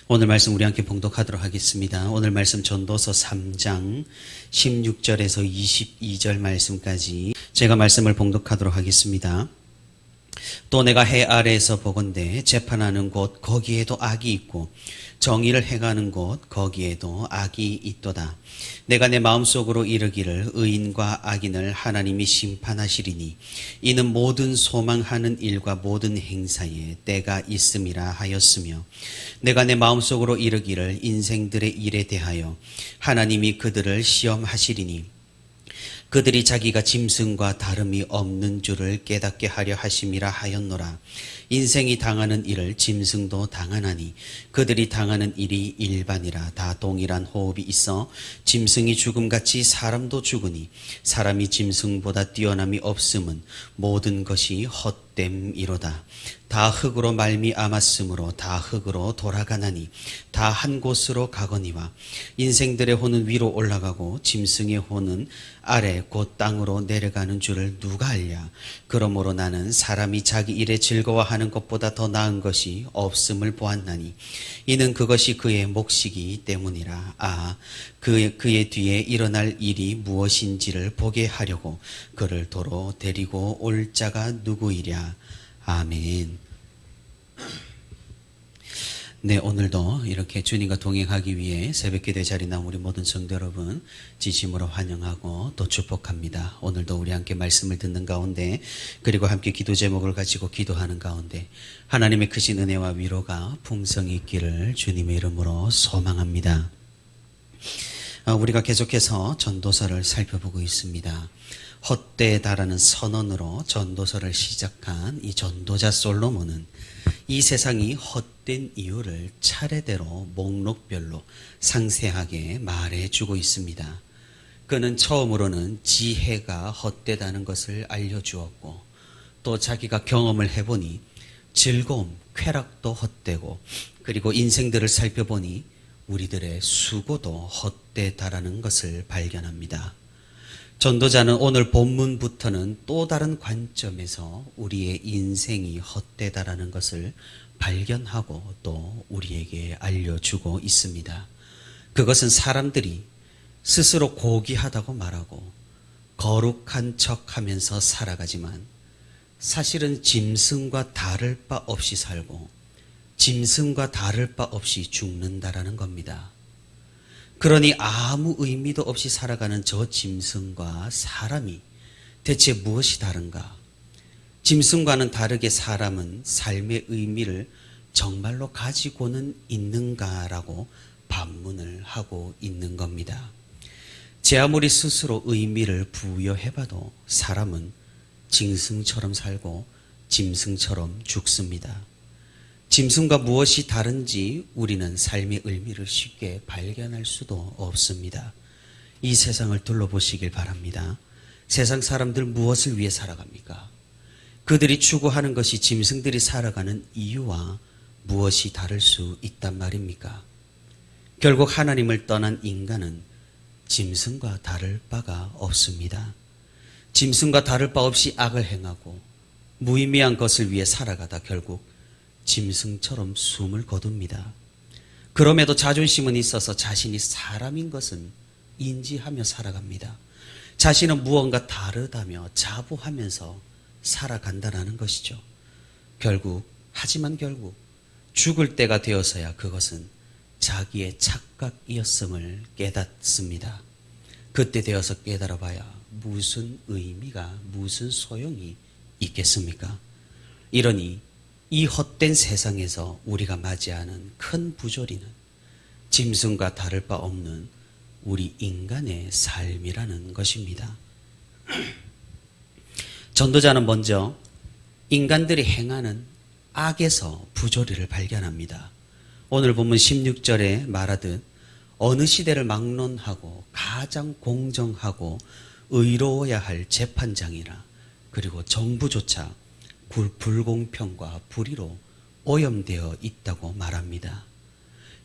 오늘 말씀 우리 함께 봉독하도록 하겠습니다. 오늘 말씀 전도서 3장 16절에서 22절 말씀까지 제가 말씀을 봉독하도록 하겠습니다. 또 내가 해 아래에서 보건대 재판하는 곳 거기에도 악이 있고 정의를 행하는 곳 거기에도 악이 있도다. 내가 내 마음속으로 이르기를 의인과 악인을 하나님이 심판하시리니 이는 모든 소망하는 일과 모든 행사에 때가 있음이라 하였으며 내가 내 마음속으로 이르기를 인생들의 일에 대하여 하나님이 그들을 시험하시리니 그들이 자기가 짐승과 다름이 없는 줄을 깨닫게 하려 하심이라 하였노라. 인생이 당하는 일을 짐승도 당하나니 그들이 당하는 일이 일반이라. 다 동일한 호흡이 있어 짐승이 죽음같이 사람도 죽으니 사람이 짐승보다 뛰어남이 없음은 모든 것이 헛됨이로다. 다 흙으로 말미암았으므로 다 흙으로 돌아가나니 다 한 곳으로 가거니와 인생들의 혼은 위로 올라가고 짐승의 혼은 아래 곧 땅으로 내려가는 줄을 누가 알랴. 그러므로 나는 사람이 자기 일에 즐거워하는 것보다 더 나은 것이 없음을 보았나니 이는 그것이 그의 몫이기 때문이라. 그의 뒤에 일어날 일이 무엇인지를 보게 하려고 그를 도로 데리고 올 자가 누구이랴. 아멘. 네, 오늘도 이렇게 주님과 동행하기 위해 새벽기도의 자리에 나온 우리 모든 성도 여러분 진심으로 환영하고 또 축복합니다. 오늘도 우리 함께 말씀을 듣는 가운데 그리고 함께 기도 제목을 가지고 기도하는 가운데 하나님의 크신 은혜와 위로가 풍성히 있기를 주님의 이름으로 소망합니다. 우리가 계속해서 전도서를 살펴보고 있습니다. 헛되다라는 선언으로 전도서를 시작한 이 전도자 솔로몬은 이 세상이 헛된 이유를 차례대로 목록별로 상세하게 말해주고 있습니다. 그는 처음으로는 지혜가 헛되다는 것을 알려주었고 또 자기가 경험을 해보니 즐거움, 쾌락도 헛되고 그리고 인생들을 살펴보니 우리들의 수고도 헛되다라는 것을 발견합니다. 전도자는 오늘 본문부터는 또 다른 관점에서 우리의 인생이 헛되다라는 것을 발견하고 또 우리에게 알려주고 있습니다. 그것은 사람들이 스스로 고귀하다고 말하고 거룩한 척하면서 살아가지만 사실은 짐승과 다를 바 없이 살고 짐승과 다를 바 없이 죽는다라는 겁니다. 그러니 아무 의미도 없이 살아가는 저 짐승과 사람이 대체 무엇이 다른가? 짐승과는 다르게 사람은 삶의 의미를 정말로 가지고는 있는가라고 반문을 하고 있는 겁니다. 제 아무리 스스로 의미를 부여해봐도 사람은 짐승처럼 살고 짐승처럼 죽습니다. 짐승과 무엇이 다른지 우리는 삶의 의미를 쉽게 발견할 수도 없습니다. 이 세상을 둘러보시길 바랍니다. 세상 사람들 무엇을 위해 살아갑니까? 그들이 추구하는 것이 짐승들이 살아가는 이유와 무엇이 다를 수 있단 말입니까? 결국 하나님을 떠난 인간은 짐승과 다를 바가 없습니다. 짐승과 다를 바 없이 악을 행하고 무의미한 것을 위해 살아가다 결국 짐승처럼 숨을 거둡니다. 그럼에도 자존심은 있어서 자신이 사람인 것은 인지하며 살아갑니다. 자신은 무언가 다르다며 자부하면서 살아간다는 것이죠. 하지만 결국 죽을 때가 되어서야 그것은 자기의 착각이었음을 깨닫습니다. 그때 되어서 깨달아봐야 무슨 의미가 무슨 소용이 있겠습니까? 이러니 이 헛된 세상에서 우리가 맞이하는 큰 부조리는 짐승과 다를 바 없는 우리 인간의 삶이라는 것입니다. 전도자는 먼저 인간들이 행하는 악에서 부조리를 발견합니다. 오늘 본문 16절에 말하듯 어느 시대를 막론하고 가장 공정하고 의로워야 할 재판장이라 그리고 정부조차 불공평과 불의로 오염되어 있다고 말합니다.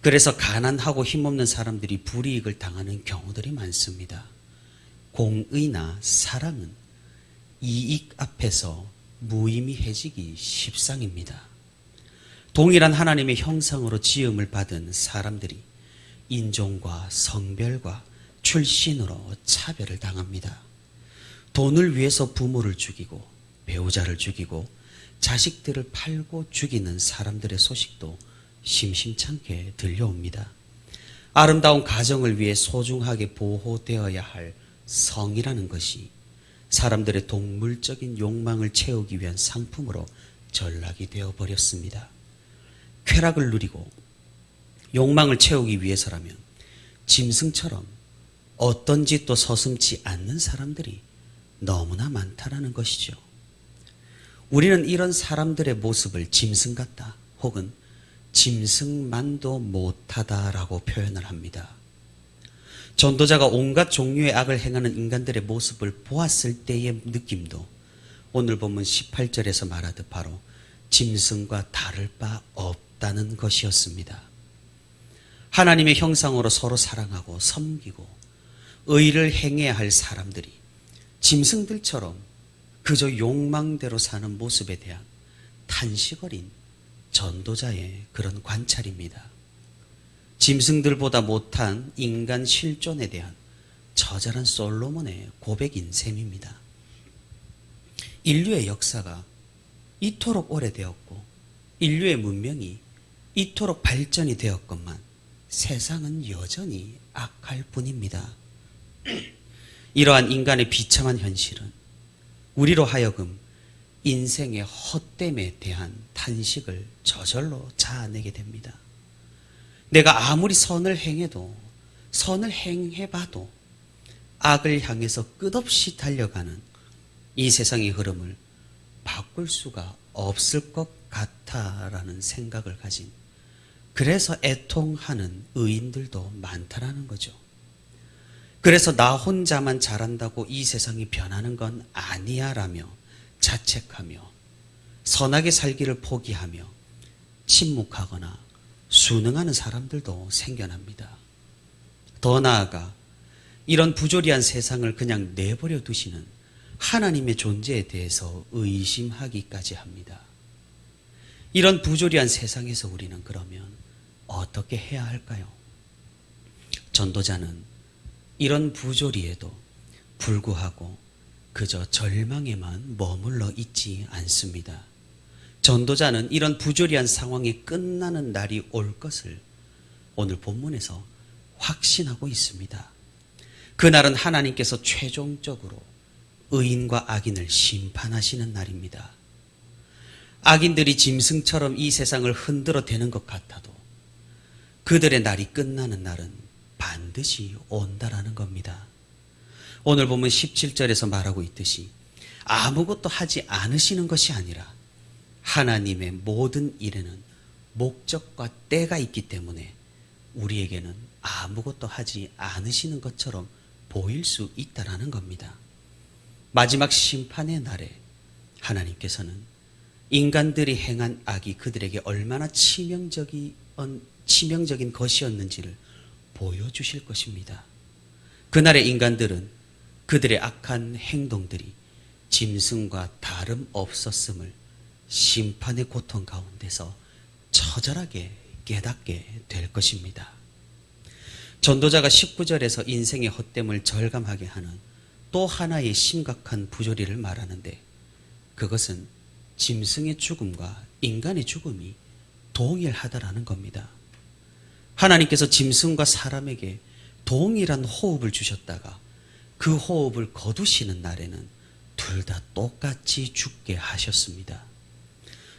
그래서 가난하고 힘없는 사람들이 불이익을 당하는 경우들이 많습니다. 공의나 사랑은 이익 앞에서 무의미해지기 십상입니다. 동일한 하나님의 형상으로 지음을 받은 사람들이 인종과 성별과 출신으로 차별을 당합니다. 돈을 위해서 부모를 죽이고 배우자를 죽이고 자식들을 팔고 죽이는 사람들의 소식도 심심찮게 들려옵니다. 아름다운 가정을 위해 소중하게 보호되어야 할 성이라는 것이 사람들의 동물적인 욕망을 채우기 위한 상품으로 전락이 되어버렸습니다. 쾌락을 누리고 욕망을 채우기 위해서라면 짐승처럼 어떤 짓도 서슴지 않는 사람들이 너무나 많다라는 것이죠. 우리는 이런 사람들의 모습을 짐승 같다 혹은 짐승만도 못하다라고 표현을 합니다. 전도자가 온갖 종류의 악을 행하는 인간들의 모습을 보았을 때의 느낌도 오늘 본문 18절에서 말하듯 바로 짐승과 다를 바 없다는 것이었습니다. 하나님의 형상으로 서로 사랑하고 섬기고 의를 행해야 할 사람들이 짐승들처럼 그저 욕망대로 사는 모습에 대한 탄식 어린 전도자의 그런 관찰입니다. 짐승들보다 못한 인간 실존에 대한 처절한 솔로몬의 고백인 셈입니다. 인류의 역사가 이토록 오래되었고 인류의 문명이 이토록 발전이 되었건만 세상은 여전히 악할 뿐입니다. 이러한 인간의 비참한 현실은 우리로 하여금 인생의 헛됨에 대한 탄식을 저절로 자아내게 됩니다. 내가 아무리 선을 행해도 선을 행해봐도 악을 향해서 끝없이 달려가는 이 세상의 흐름을 바꿀 수가 없을 것 같다라는 생각을 가진, 그래서 애통하는 의인들도 많다라는 거죠. 그래서 나 혼자만 잘한다고 이 세상이 변하는 건 아니야라며 자책하며 선하게 살기를 포기하며 침묵하거나 순응하는 사람들도 생겨납니다. 더 나아가 이런 부조리한 세상을 그냥 내버려 두시는 하나님의 존재에 대해서 의심하기까지 합니다. 이런 부조리한 세상에서 우리는 그러면 어떻게 해야 할까요? 전도자는 이런 부조리에도 불구하고 그저 절망에만 머물러 있지 않습니다. 전도자는 이런 부조리한 상황이 끝나는 날이 올 것을 오늘 본문에서 확신하고 있습니다. 그날은 하나님께서 최종적으로 의인과 악인을 심판하시는 날입니다. 악인들이 짐승처럼 이 세상을 흔들어 대는 것 같아도 그들의 날이 끝나는 날은 반드시 온다라는 겁니다. 오늘 보면 17절에서 말하고 있듯이 아무것도 하지 않으시는 것이 아니라 하나님의 모든 일에는 목적과 때가 있기 때문에 우리에게는 아무것도 하지 않으시는 것처럼 보일 수 있다라는 겁니다. 마지막 심판의 날에 하나님께서는 인간들이 행한 악이 그들에게 얼마나 치명적인 것이었는지를 보여주실 것입니다. 그날의 인간들은 그들의 악한 행동들이 짐승과 다름없었음을 심판의 고통 가운데서 처절하게 깨닫게 될 것입니다. 전도자가 19절에서 인생의 헛됨을 절감하게 하는 또 하나의 심각한 부조리를 말하는데, 그것은 짐승의 죽음과 인간의 죽음이 동일하다라는 겁니다. 하나님께서 짐승과 사람에게 동일한 호흡을 주셨다가 그 호흡을 거두시는 날에는 둘 다 똑같이 죽게 하셨습니다.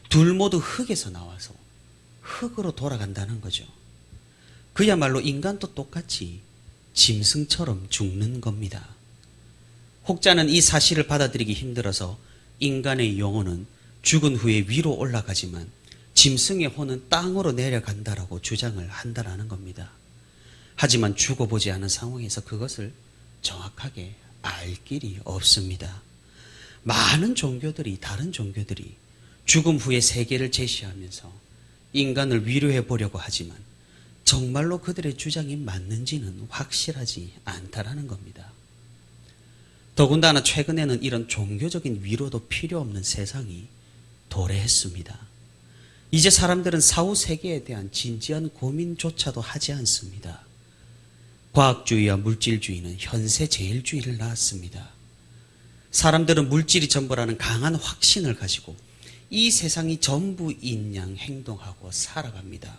둘 모두 흙에서 나와서 흙으로 돌아간다는 거죠. 그야말로 인간도 똑같이 짐승처럼 죽는 겁니다. 혹자는 이 사실을 받아들이기 힘들어서 인간의 영혼은 죽은 후에 위로 올라가지만 짐승의 혼은 땅으로 내려간다라고 주장을 한다라는 겁니다. 하지만 죽어보지 않은 상황에서 그것을 정확하게 알 길이 없습니다. 많은 종교들이, 다른 종교들이 죽음 후의 세계를 제시하면서 인간을 위로해 보려고 하지만 정말로 그들의 주장이 맞는지는 확실하지 않다라는 겁니다. 더군다나 최근에는 이런 종교적인 위로도 필요 없는 세상이 도래했습니다. 이제 사람들은 사후 세계에 대한 진지한 고민조차도 하지 않습니다. 과학주의와 물질주의는 현세 제일주의를 낳았습니다. 사람들은 물질이 전부라는 강한 확신을 가지고 이 세상이 전부인 양 행동하고 살아갑니다.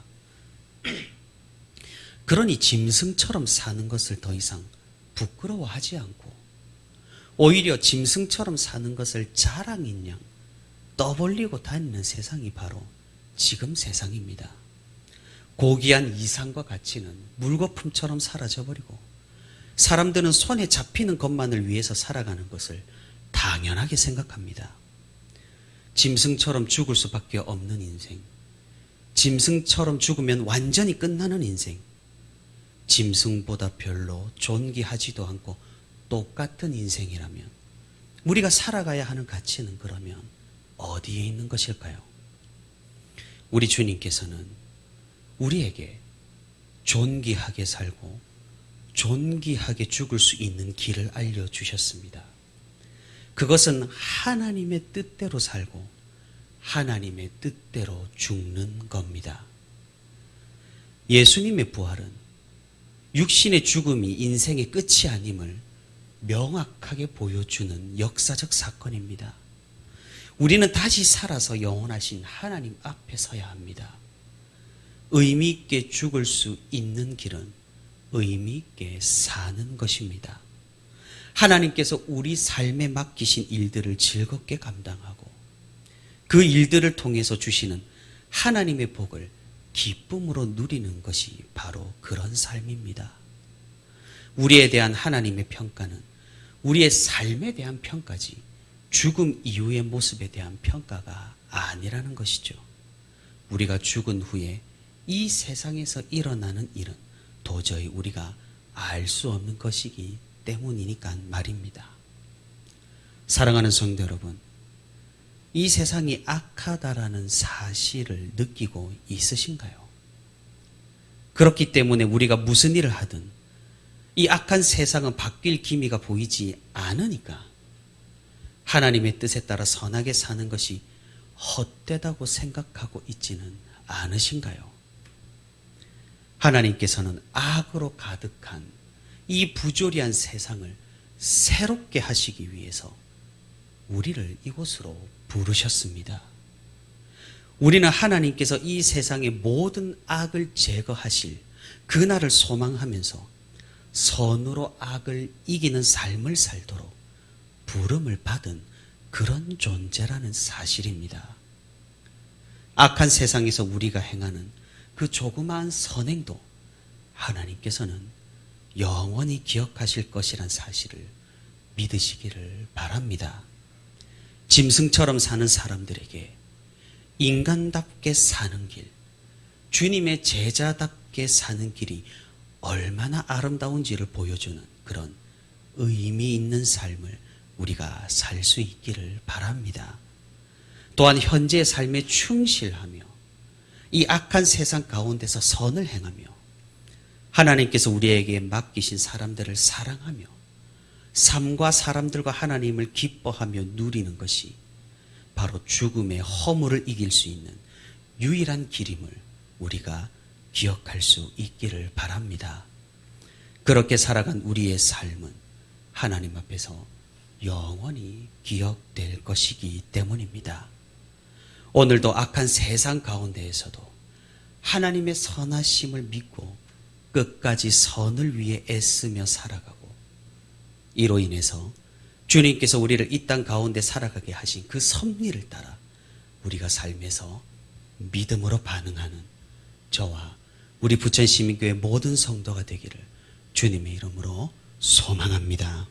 그러니 짐승처럼 사는 것을 더 이상 부끄러워하지 않고 오히려 짐승처럼 사는 것을 자랑인 양 떠벌리고 다니는 세상이 바로 지금 세상입니다. 고귀한 이상과 가치는 물거품처럼 사라져버리고 사람들은 손에 잡히는 것만을 위해서 살아가는 것을 당연하게 생각합니다. 짐승처럼 죽을 수밖에 없는 인생, 짐승처럼 죽으면 완전히 끝나는 인생, 짐승보다 별로 존귀하지도 않고 똑같은 인생이라면 우리가 살아가야 하는 가치는 그러면 어디에 있는 것일까요? 우리 주님께서는 우리에게 존귀하게 살고 존귀하게 죽을 수 있는 길을 알려주셨습니다. 그것은 하나님의 뜻대로 살고 하나님의 뜻대로 죽는 겁니다. 예수님의 부활은 육신의 죽음이 인생의 끝이 아님을 명확하게 보여주는 역사적 사건입니다. 우리는 다시 살아서 영원하신 하나님 앞에 서야 합니다. 의미 있게 죽을 수 있는 길은 의미 있게 사는 것입니다. 하나님께서 우리 삶에 맡기신 일들을 즐겁게 감당하고 그 일들을 통해서 주시는 하나님의 복을 기쁨으로 누리는 것이 바로 그런 삶입니다. 우리에 대한 하나님의 평가는 우리의 삶에 대한 평가지 죽음 이후의 모습에 대한 평가가 아니라는 것이죠. 우리가 죽은 후에 이 세상에서 일어나는 일은 도저히 우리가 알 수 없는 것이기 때문이니까 말입니다. 사랑하는 성도 여러분, 이 세상이 악하다라는 사실을 느끼고 있으신가요? 그렇기 때문에 우리가 무슨 일을 하든 이 악한 세상은 바뀔 기미가 보이지 않으니까 하나님의 뜻에 따라 선하게 사는 것이 헛되다고 생각하고 있지는 않으신가요? 하나님께서는 악으로 가득한 이 부조리한 세상을 새롭게 하시기 위해서 우리를 이곳으로 부르셨습니다. 우리는 하나님께서 이 세상의 모든 악을 제거하실 그날을 소망하면서 선으로 악을 이기는 삶을 살도록 부름을 받은 그런 존재라는 사실입니다. 악한 세상에서 우리가 행하는 그 조그마한 선행도 하나님께서는 영원히 기억하실 것이란 사실을 믿으시기를 바랍니다. 짐승처럼 사는 사람들에게 인간답게 사는 길, 주님의 제자답게 사는 길이 얼마나 아름다운지를 보여주는 그런 의미 있는 삶을 우리가 살 수 있기를 바랍니다. 또한 현재의 삶에 충실하며 이 악한 세상 가운데서 선을 행하며 하나님께서 우리에게 맡기신 사람들을 사랑하며 삶과 사람들과 하나님을 기뻐하며 누리는 것이 바로 죽음의 허물을 이길 수 있는 유일한 길임을 우리가 기억할 수 있기를 바랍니다. 그렇게 살아간 우리의 삶은 하나님 앞에서 영원히 기억될 것이기 때문입니다. 오늘도 악한 세상 가운데에서도 하나님의 선하심을 믿고 끝까지 선을 위해 애쓰며 살아가고 이로 인해서 주님께서 우리를 이 땅 가운데 살아가게 하신 그 섭리를 따라 우리가 삶에서 믿음으로 반응하는 저와 우리 부천시민교회 모든 성도가 되기를 주님의 이름으로 소망합니다.